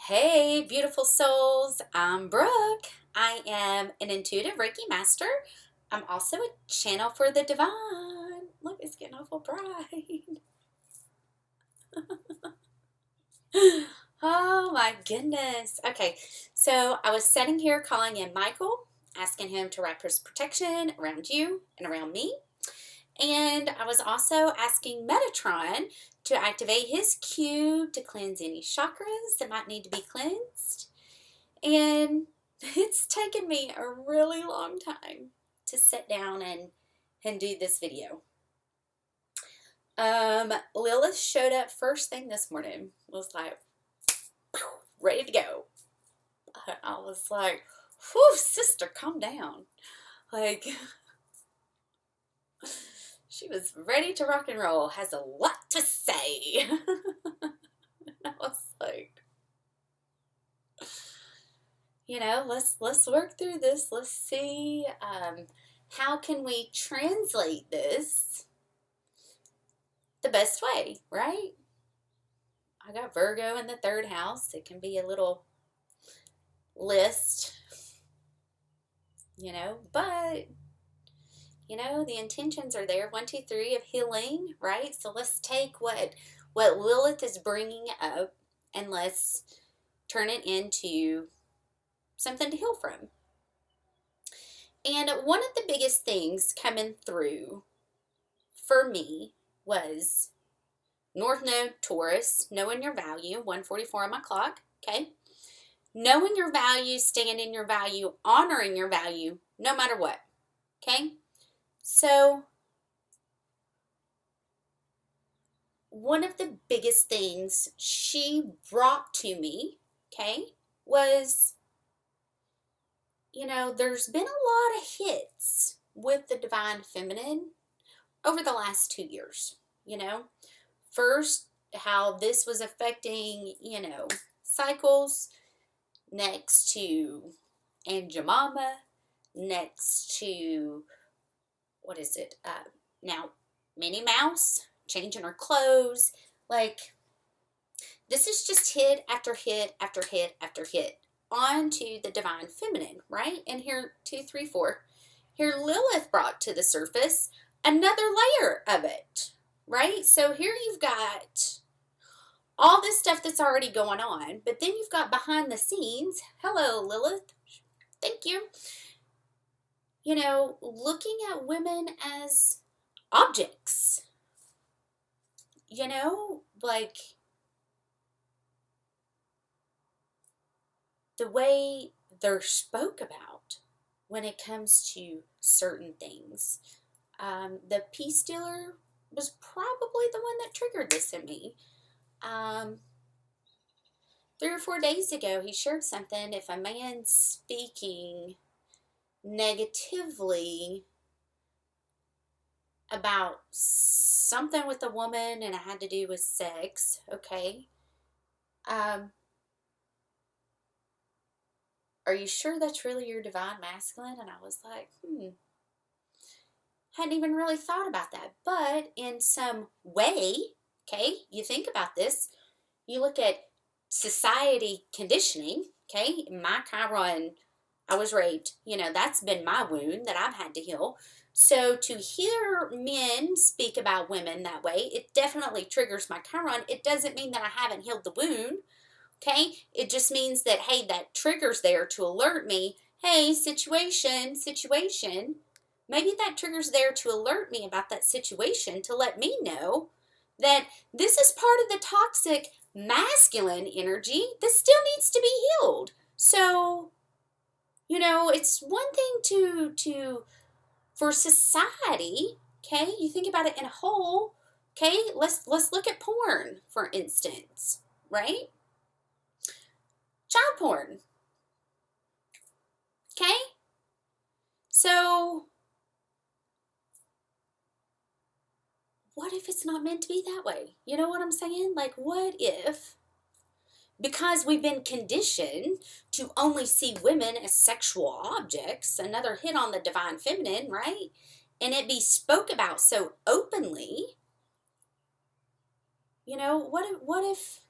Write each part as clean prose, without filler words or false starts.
Hey, beautiful souls. I'm Brooke. I am an intuitive Reiki Master. I'm also a channel for the divine. Look, it's getting awful bright. Oh my goodness. Okay, so I was sitting here calling in Michael, asking him to wrap his protection around you and around me. And I was also asking Metatron to activate his cube to cleanse any chakras that might need to be cleansed. And it's taken me a really long time to sit down and do this video. Lilith showed up first thing this morning, was like, ready to go. I was like, whew, sister, calm down. Like, she was ready to rock and roll, has a lot to say. I was like, let's work through this. Let's see how can we translate this the best way, right? I got Virgo in the third house. It can be a little list, but the intentions are there. 1, 2, 3 of healing, right? So let's take what Lilith is bringing up and let's turn it into something to heal from. And one of the biggest things coming through for me was North Node Taurus, knowing your value, 144 on my clock, okay? Knowing your value, standing in your value, honoring your value, no matter what, okay? So, one of the biggest things she brought to me, okay, was, there's been a lot of hits with the Divine Feminine over the last 2 years, First, how this was affecting, cycles, next to Anjamama, next to, what is it, now Minnie Mouse, changing her clothes, like, this is just hit after hit after hit after hit onto the Divine Feminine, right? And here, 2, 3, 4, here Lilith brought to the surface another layer of it, right? So here you've got all this stuff that's already going on, but then you've got behind the scenes, hello Lilith, thank you, looking at women as objects, like the way they're spoke about when it comes to certain things. The peace dealer was probably the one that triggered this in me. 3 or 4 days ago, he shared something. If a man's speaking negatively about something with a woman and it had to do with sex, okay, are you sure that's really your divine masculine? And I was like, hadn't even really thought about that. But in some way, okay, you think about this, you look at society conditioning, okay, my Chiron, I was raped, that's been my wound that I've had to heal. So to hear men speak about women that way, it definitely triggers my Chiron. It doesn't mean that I haven't healed the wound, okay? It just means that, hey, that trigger's there to alert me, hey, situation. Maybe that trigger's there to alert me about that situation to let me know that this is part of the toxic masculine energy that still needs to be healed. So, it's one thing to for society, okay? You think about it in a whole, okay? Let's look at porn, for instance, right? Child porn, okay? So, what if it's not meant to be that way? You know what I'm saying? Like, what if, because we've been conditioned to only see women as sexual objects, another hit on the Divine Feminine, right? And it be spoke about so openly, what if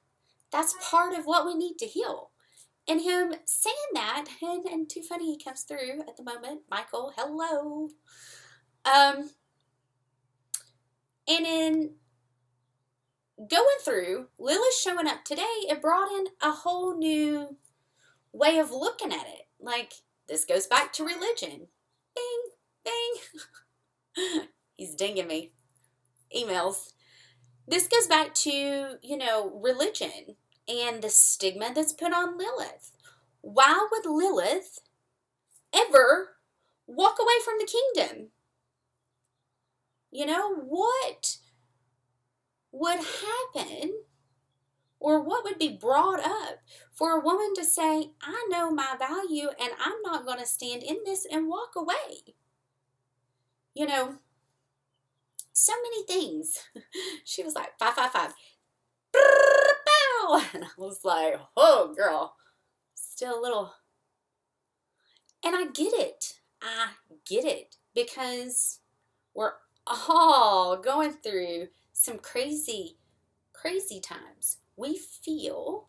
That's part of what we need to heal. And him saying that, and too funny, he comes through at the moment. Michael, hello. And in going through, Lilith showing up today, it brought in a whole new way of looking at it. Like, this goes back to religion. Bing, bing. He's dinging me. Emails. This goes back to, religion and the stigma that's put on Lilith. Why would Lilith ever walk away from the kingdom? What would happen, or what would be brought up for a woman to say, I know my value and I'm not going to stand in this, and walk away? So many things. She was like, 555. Bow! And I was like, oh, girl. Still a little. And I get it. Because we're all going through some crazy, crazy times. We feel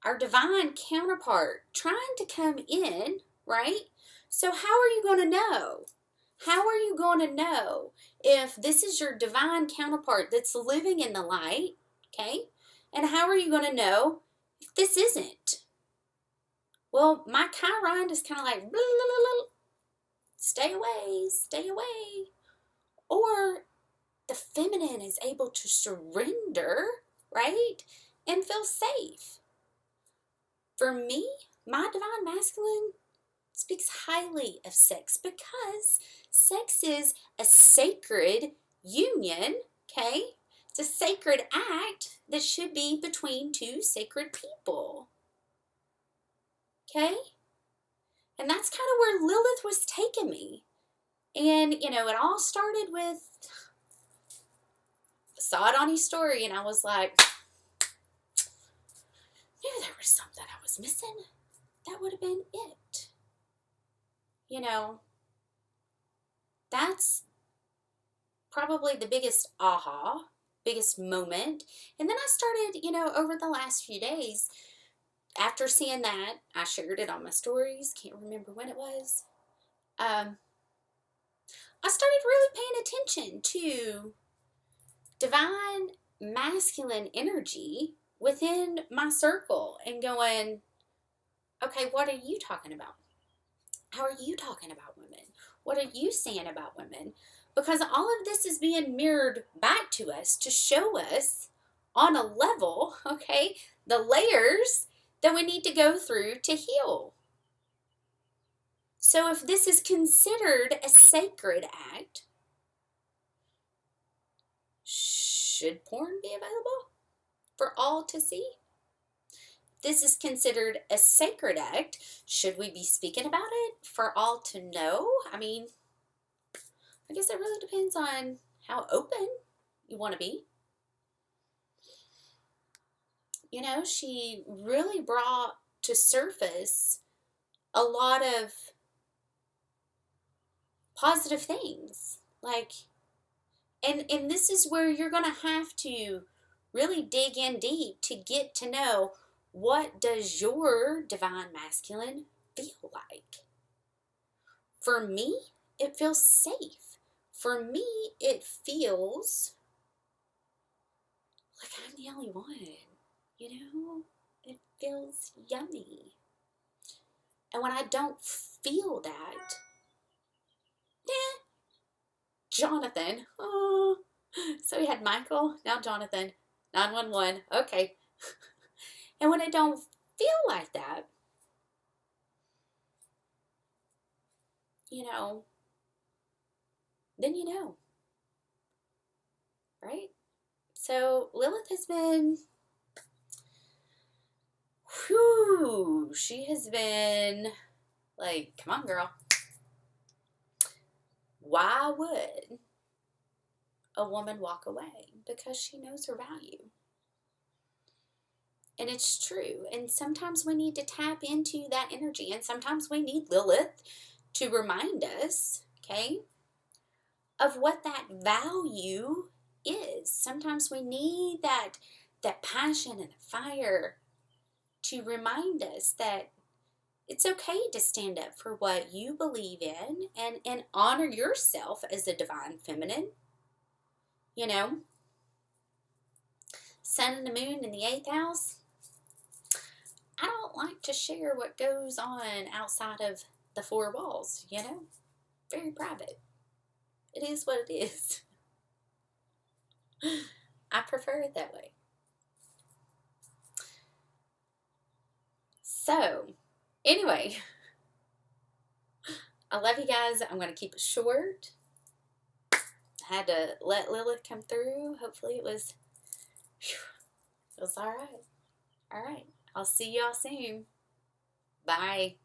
our divine counterpart trying to come in, right? So how are you going to know? How are you going to know if this is your divine counterpart that's living in the light, okay? And how are you going to know if this isn't? Well, my Chiron is kind of like, blah, blah, blah, blah. Stay away, stay away. Or the feminine is able to surrender, right? And feel safe. For me, my divine masculine speaks highly of sex, because sex is a sacred union, okay? It's a sacred act that should be between two sacred people, okay? And that's kind of where Lilith was taking me. And, it all started with, I saw it on his story, and I was like, knew there was something I was missing. That would have been it. That's probably the biggest aha, biggest moment. And then I started, over the last few days, after seeing that, I shared it on my stories. Can't remember when it was. I started really paying attention to divine masculine energy within my circle and going, okay, what are you talking about? How are you talking about women? What are you saying about women? Because all of this is being mirrored back to us to show us on a level, okay, the layers that we need to go through to heal. So if this is considered a sacred act, should porn be available for all to see? This is considered a sacred act. Should we be speaking about it for all to know? I mean, I guess it really depends on how open you want to be. She really brought to surface a lot of positive things. And this is where you're going to have to really dig in deep to get to know, what does your divine masculine feel like? For me, it feels safe. For me, it feels like I'm the only one. It feels yummy. And when I don't feel that, Jonathan. Oh, so we had Michael, now Jonathan, 911. Okay. And when I don't feel like that, then right? So Lilith has been, she has been like, come on, girl. Why would a woman walk away? Because she knows her value. And it's true. And sometimes we need to tap into that energy. And sometimes we need Lilith to remind us, okay, of what that value is. Sometimes we need that that passion and fire to remind us that it's okay to stand up for what you believe in and honor yourself as a divine feminine. You know, sun and the moon in the 8th house. I don't like to share what goes on outside of the 4 walls, you know? Very private. It is what it is. I prefer it that way. So, anyway, I love you guys. I'm going to keep it short. I had to let Lilith come through. Hopefully it was all right. All right. I'll see y'all soon. Bye.